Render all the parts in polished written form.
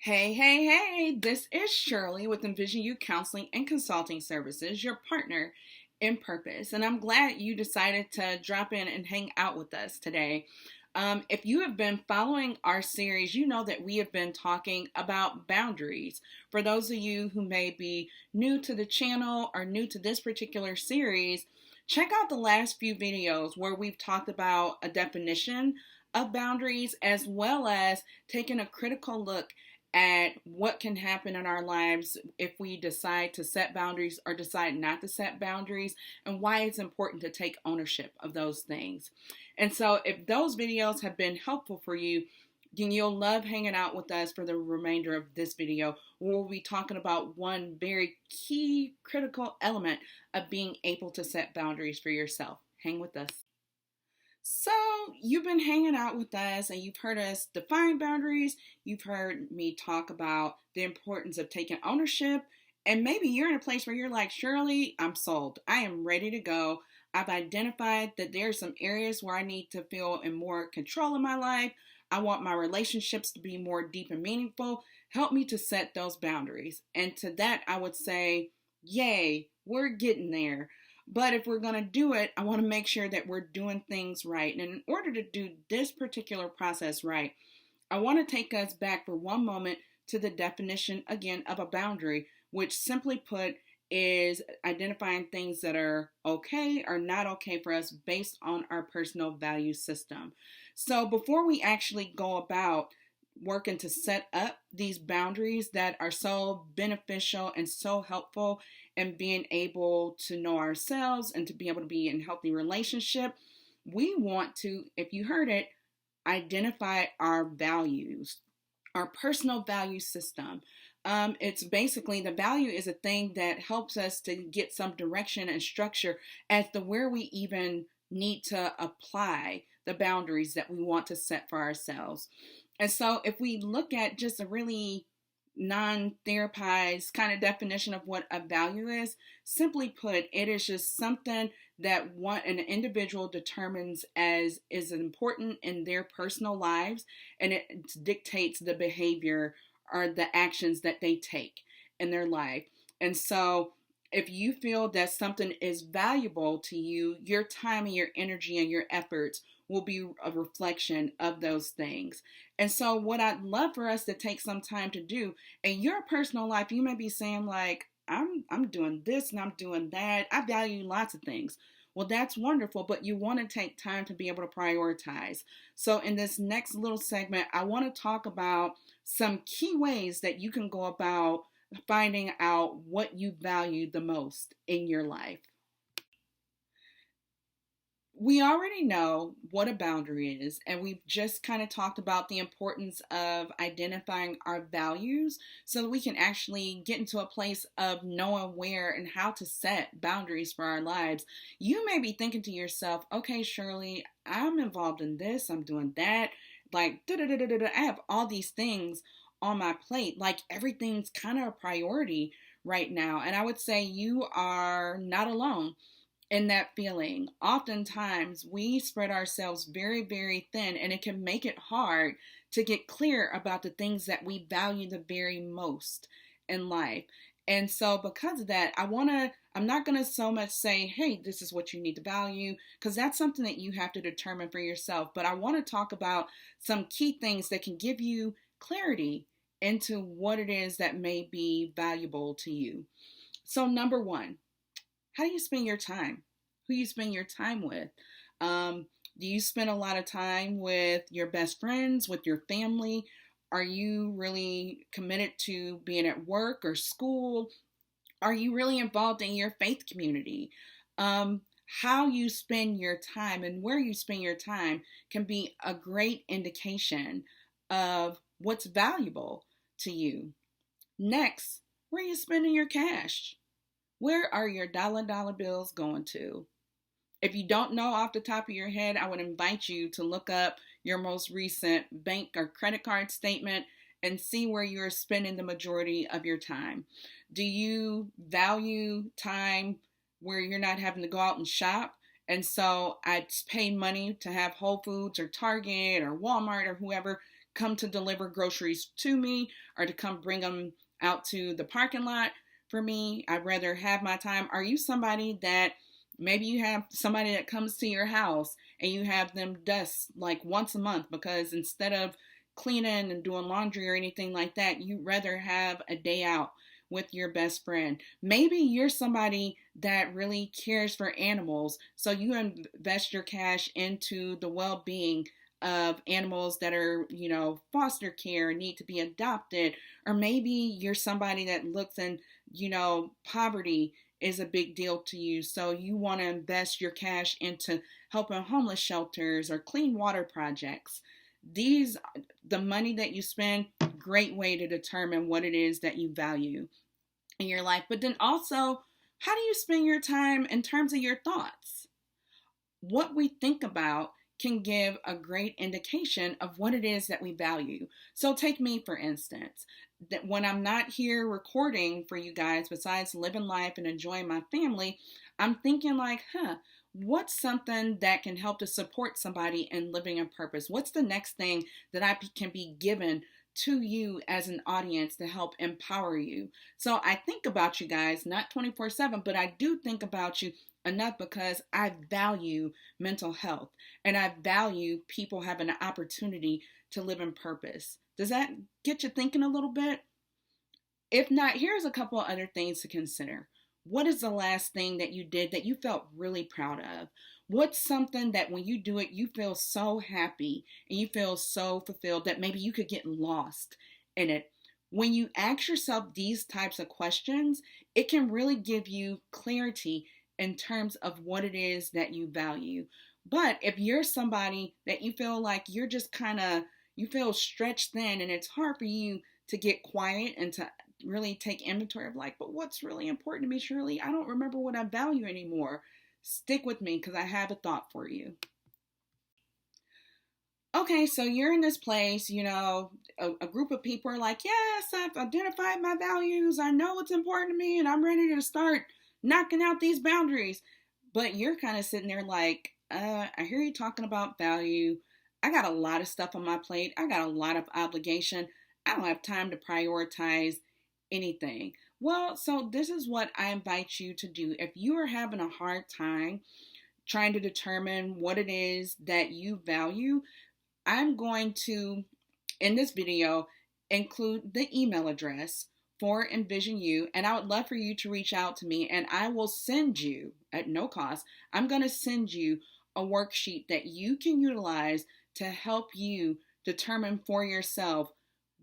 Hey, this is Shirley with Envision You Counseling and Consulting Services, your partner in purpose. And I'm glad you decided to drop in and hang out with us today. If you have been following our series, you know that we have been talking about boundaries. For those of you who may be new to the channel or new to this particular series, check out the last few videos where we've talked about a definition of boundaries as well as taking a critical look at what can happen in our lives if we decide to set boundaries or decide not to set boundaries, and why it's important to take ownership of those things. And so if those videos have been helpful for you, then you'll love hanging out with us for the remainder of this video. We'll be talking about one very key critical element of being able to set boundaries for yourself. Hang with us. So, you've been hanging out with us and you've heard us define boundaries. You've heard me talk about the importance of taking ownership. And maybe you're in a place where you're like, Shirley, I'm sold. I am ready to go. I've identified that there's some areas where I need to feel in more control of my life. I want my relationships to be more deep and meaningful. Help me to set those boundaries. And to that, I would say, yay, we're getting there. But if we're going to do it, I want to make sure that we're doing things right. And in order to do this particular process right, I want to take us back for one moment to the definition again of a boundary, which simply put is identifying things that are okay or not okay for us based on our personal value system. So before we actually go about working to set up these boundaries that are so beneficial and so helpful in being able to know ourselves and to be able to be in healthy relationship, we want to, if you heard it, identify our values, our personal value system. It's basically the value is a thing that helps us to get some direction and structure as to where we even need to apply the boundaries that we want to set for ourselves. And so if we look at just a really non-therapized kind of definition of what a value is, simply put, it is just something that an individual determines as is important in their personal lives, and it dictates the behavior or the actions that they take in their life. And so if you feel that something is valuable to you, your time and your energy and your efforts will be a reflection of those things. And so what I'd love for us to take some time to do in your personal life, you may be saying like, I'm doing this and I'm doing that. I value lots of things. Well, that's wonderful, but you want to take time to be able to prioritize. So in this next little segment, I want to talk about some key ways that you can go about finding out what you value the most in your life. We already know what a boundary is, and we've just kind of talked about the importance of identifying our values so that we can actually get into a place of knowing where and how to set boundaries for our lives. You may be thinking to yourself, okay, Shirley, I'm involved in this, I'm doing that, like, I have all these things on my plate, like everything's kind of a priority right now. And I would say you are not alone in that feeling. Oftentimes we spread ourselves very, very thin, and it can make it hard to get clear about the things that we value the very most in life. And so because of that, I'm not going to so much say, hey, this is what you need to value, because that's something that you have to determine for yourself. But I want to talk about some key things that can give you clarity into what it is that may be valuable to you. So number one, how do you spend your time? Who you spend your time with? Do you spend a lot of time with your best friends, with your family? Are you really committed to being at work or school? Are you really involved in your faith community? How you spend your time and where you spend your time can be a great indication of what's valuable to you. Next, where are you spending your cash? Where are your dollar bills going to? If you don't know off the top of your head, I would invite you to look up your most recent bank or credit card statement and see where you're spending the majority of your time. Do you value time where you're not having to go out and shop? And so I'd pay money to have Whole Foods or Target or Walmart or whoever come to deliver groceries to me or to come bring them out to the parking lot for me. I'd rather have my time. Are you somebody that maybe you have somebody that comes to your house and you have them dust like once a month because instead of cleaning and doing laundry or anything like that, you'd rather have a day out with your best friend. Maybe you're somebody that really cares for animals, so you invest your cash into the well-being of animals that are, foster care, need to be adopted. Or maybe you're somebody that looks and, poverty is a big deal to you, so you want to invest your cash into helping homeless shelters or clean water projects. These, the money that you spend, great way to determine what it is that you value in your life. But then also, how do you spend your time in terms of your thoughts? What we think about can give a great indication of what it is that we value. So take me, for instance, that when I'm not here recording for you guys, besides living life and enjoying my family, I'm thinking like, what's something that can help to support somebody in living a purpose? What's the next thing that I can be given to you as an audience to help empower you? So I think about you guys, not 24/7, but I do think about you enough because I value mental health and I value people having an opportunity to live in purpose. Does that get you thinking a little bit? If not, here's a couple of other things to consider. What is the last thing that you did that you felt really proud of? What's something that when you do it, you feel so happy and you feel so fulfilled that maybe you could get lost in it? When you ask yourself these types of questions, it can really give you clarity in terms of what it is that you value. But if you're somebody that you feel like you're just you feel stretched thin and it's hard for you to get quiet and to really take inventory of like, but what's really important to me, Shirley? I don't remember what I value anymore. Stick with me because I have a thought for you. Okay, so you're in this place, a group of people are like, yes, I've identified my values. I know what's important to me and I'm ready to start knocking out these boundaries. But you're kind of sitting there like, I hear you talking about value. I got a lot of stuff on my plate. I got a lot of obligation. I don't have time to prioritize anything. Well, so this is what I invite you to do. If you are having a hard time trying to determine what it is that you value, I'm going to, in this video, include the email address for Envision You, and I would love for you to reach out to me and I will send you, at no cost, I'm going to send you a worksheet that you can utilize to help you determine for yourself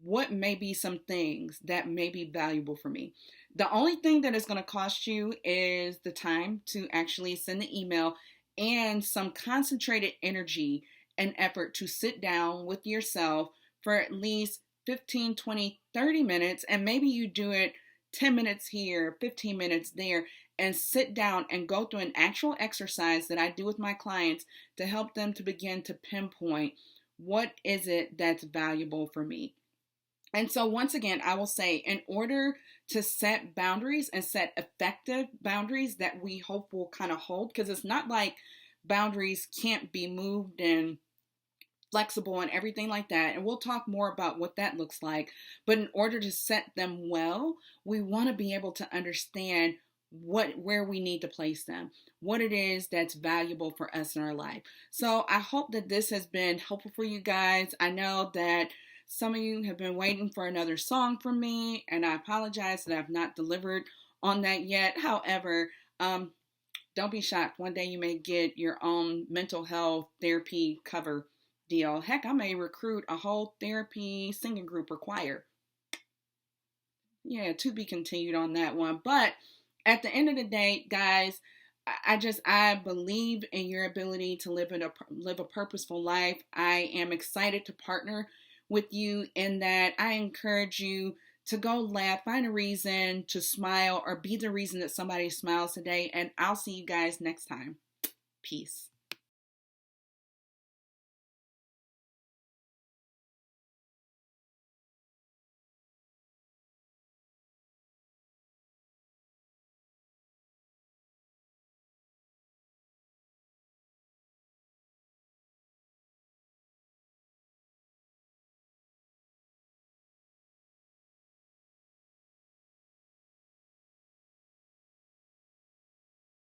what may be some things that may be valuable for me. The only thing that is going to cost you is the time to actually send the email and some concentrated energy and effort to sit down with yourself for at least 15, 20, 30 minutes, and maybe you do it 10 minutes here, 15 minutes there, and sit down and go through an actual exercise that I do with my clients to help them to begin to pinpoint what is it that's valuable for me. And so once again, I will say, in order to set boundaries and set effective boundaries that we hope will kind of hold, because it's not like boundaries can't be moved and flexible and everything like that. And we'll talk more about what that looks like. But in order to set them well, we want to be able to understand where we need to place them, what it is that's valuable for us in our life. So I hope that this has been helpful for you guys. I know that some of you have been waiting for another song from me, and I apologize that I've not delivered on that yet. However, don't be shocked. One day you may get your own mental health therapy cover deal. Heck, I may recruit a whole therapy singing group or choir. Yeah, to be continued on that one. But at the end of the day, guys, I believe in your ability to live a purposeful life. I am excited to partner with you in that. I encourage you to go laugh, find a reason to smile, or be the reason that somebody smiles today. And I'll see you guys next time. Peace.